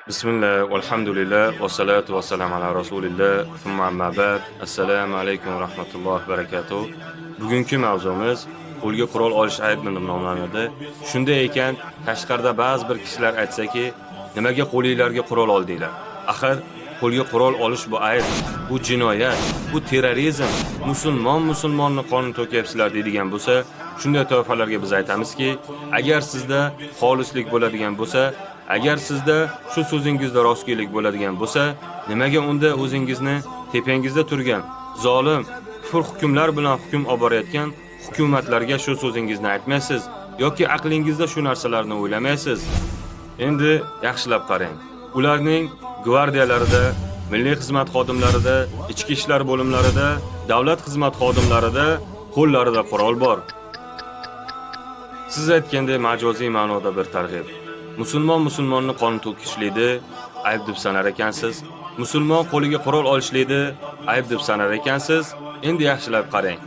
Bismillah, walhamdulillah, wassalatu wassalamu ala rasulillah, thumma amma ba'd. Assalomu alaykum va rahmatullohi va barakatuh. Bugungi mavzumiz qo'lga qurol olish aybmi deb nomlanadi. Shunday ekan, tashqarida ba'zi bir kishilar aytsaki, nimaga qo'lingizlarga qurol oldinglar? Axir qo'lga qurol olish bu ayb, bu jinoyat, bu terrorizm. Musulmonni qonun to'kyapsizlar deydigan bo'lsa, shunday toifalarga biz aytamizki, agar sizda xolislik bo'ladigan bo'lsa, agar sizda shu so'zingizda rostgo'ylik bo'ladigan bo'lsa, nimaga unda o'zingizni tepangizda turgan zolim, kufr hukmlar bilan hukm olib borayotgan hukumatlarga shu so'zingizni aytmaysiz yoki aqlingizda shu narsalarni o'ylamaysiz? Endi yaxshilab qarang. Ularning gvardiyalarida, milliy xizmat xodimlarida, ichki ishlar bo'limlarida, davlat xizmat xodimlarida qo'llarida qurol bor. Siz aytgandek majoziy ma'noda bir targ'ib. Musulmonni qonun to'kishlikni ayb deb sanar ekansiz. Musulmon qo'liga qurol olishlikni ayb deb sanar ekansiz. Endi yaxshilab qarang.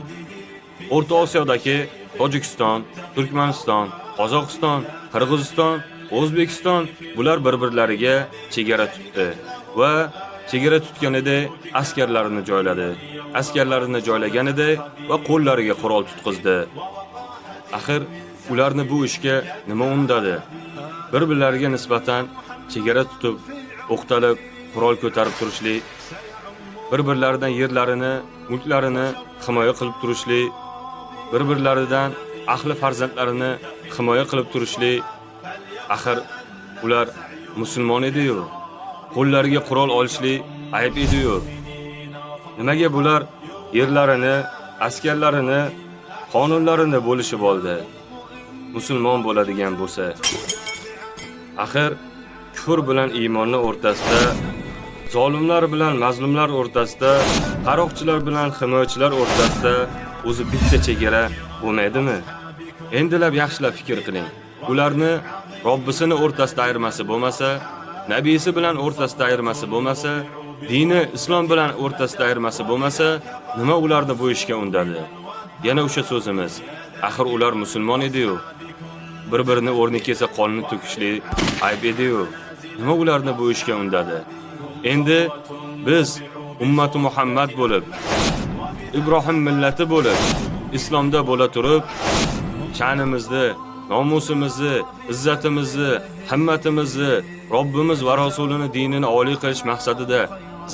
O'rta Osiyodagi Tojikiston, Turkmaniston, Qozog'iston, Qirg'iziston, O'zbekiston bular bir-birlariga chegara tutdi va chegara tutganida askarlarini joyladi. Askarlarini joylaganida va qo'llariga qurol tutqizdi. Axir ularni bu ishga nima undadi? Bir-birlariga nisbatan chegara tutib, o'qtalib, qurol ko'tarib turishlik, bir-birlaridan yerlarini, mulklarini himoya qilib turishlik, bir-birlaridan ahli farzandlarini himoya qilib turishlik. Axir ular musulmon edi-yu, qo'llariga qurol olishlik ayb edi-yu. Nimaga bular yerlarini, askarlarini, qonunlarini bo'lishib oldi? Musulmon bo'ladigan bo'lsa, axir kufr bilan iymonni o'rtasida, zolimlar bilan mazlumlar o'rtasida, qaroqchilar bilan himoyachilar o'rtasida o'zi bitta chegara bo'lmaydimi? Endilab yaxshilab fikr qiling. Ularni Robbisini o'rtasida ayirmasi bo'lmasa, nabiysi bilan o'rtasida ayirmasi bo'lmasa, dini islom bilan o'rtasida ayirmasi bo'lmasa, nima ularni bu ishga undadi? Yana o'sha so'zimiz. Axir ular musulmon edi-yu. Bir-birini o'rni kelsa qonini to'kishlik ayb edi-yu. Nima ularni bu ishga undadi? Endi biz ummati Muhammad bo'lib, Ibrohim millati bo'lib, islomda bo'la turib, sha'nimizni, nomusimizni, izzatimizni, himmatimizni Robbimiz va Rasulini dinini oliy qilish maqsadida,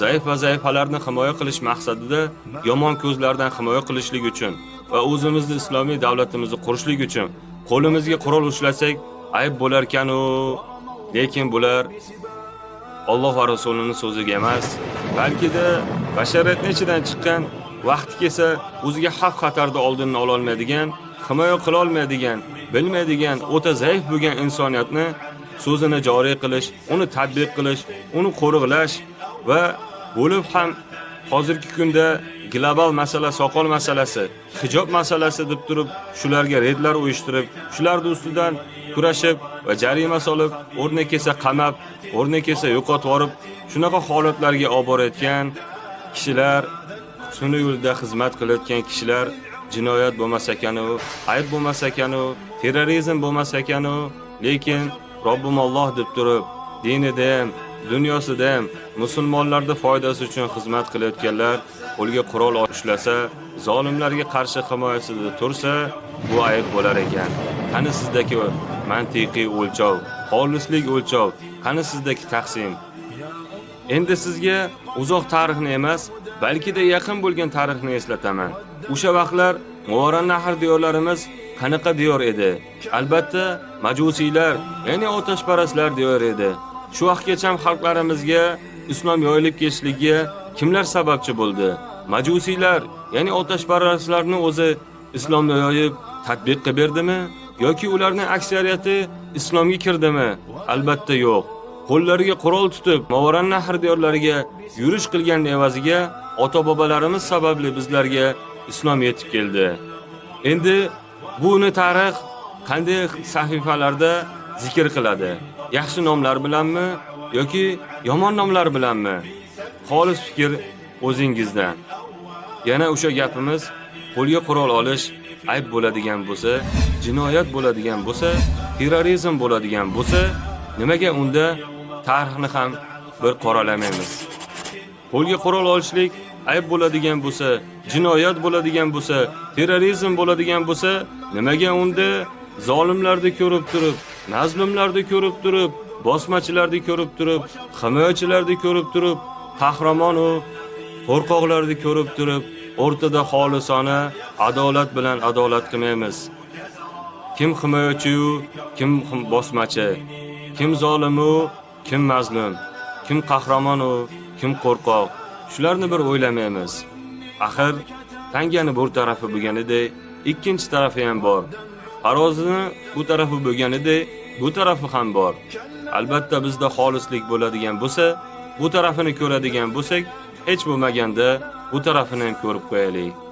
zaif va zaifalarni himoya qilish maqsadida, yomon ko'zlardan himoya qilishlik uchun va o'zimizni islomiy davlatimizni qurishlik uchun qo'limizga qurol ushlasak ayb bo'lar ekan-u. Lekin bular Alloh va Rasulining so'ziga emas, balki-da bashariyatning ichidan chiqqan, vaqti kelsa o'ziga xavf xatarda oldini ola olmaydigan, himoya qila olmaydigan, bilmaydigan, o'ta zaif bo'lgan insoniyatni so'zini joriy qilish, uni tatbiq qilish, uni qo'riqlash va bo'lib ham hozirgi kunda global masala, soqol masalasi, hijob masalasi deb turib, shularga reydlar uyushtirib, shularning ustidan kurashib va jarima solib, o'rni kelsa qamab, o'rni kelsa yo'qotib yorib, shunaqa holatlarga olib borayotgan kishilar, sun'iy yo'lda xizmat qilayotgan kishilar jinoyat bo'lmas ekan-u, ayb bo'lmas ekan-u, terrorizm bo'lmas ekan-u, lekin Robbim Alloh deb turib, dinida ham, dunyosida ham musulmonlarning foydasi uchun xizmat qilayotganlar qo'lga qurol ushlasa, zolimlarga qarshi himoyasida tursa, bu ayb bo'lar ekan. Qani sizdagi mantiqiy o'lchov, xolislik o'lchov, qani sizdagi taqsim? Endi sizga uzoq tarixni emas, balki-da yaqin bo'lgan tarixni eslataman. O'sha vaqtlar Movarannahr diyorlarimiz qanaqa diyor edi? Albatta, majusiylar, ya'ni otashparastlar diyor edi. Shu vaqtgacha xalqlarimizga islom yoyilib ketishligiga kimlar sababchi bo'ldi? Majusiylar, ya'ni otashparastlarning o'zi islomni yoyib tatbiq qilib berdimi yoki ularning aksariyati islomga kirdimi? Albatta yo'q. Qo'llariga qurol tutib, Movarannahr diyorlariga yurish qilgan evaziga ota-bobolarimiz sababli bizlarga islom yetib keldi. Endi buni tarix qanday sahifalarda zikr qiladi? Yaxshi nomlar bilanmi yoki yomon nomlar bilanmi? Xolis fikr o'zingizdan. Yana o'sha gapimiz, qo'lga qurol olish ayb bo'ladigan bo'lsa, jinoyat bo'ladigan bo'lsa, terrorizm bo'ladigan bo'lsa, nimaga unda tarixni ham bir qoralamaymiz. Qo'lga qurol olishlik ayb bo'ladigan bo'lsa, jinoyat bo'ladigan bo'lsa, terrorizm bo'ladigan bo'lsa, nimaga unda zolimlarni ko'rib turib, mazlumlarni ko'rib turib, bosmachilarni ko'rib turib, himoyachilarni ko'rib turib, qahramon va qo'rqoqlarni ko'rib turib, o'rtada xolisona adolat bilan adolat qilmaymiz. Kim himoyachi-yu, kim bosmachi, kim zolim-u, kim mazlum, kim qahramon-u, kim qo'rqoq. Shularni bir o'ylamaymiz. Axir tangani bir tarafi bo'lganidek, ikkinchi tarafi ham bor. Tarozini bu tarafi bo'lganidek, bu tarafi ham bor. Albatta bizda xolislik bo'ladigan bo'lsa, bu tarafini ko'radigan bo'lsak, hech bo'lmaganda bu tarafini ham ko'rib qo'yaylik.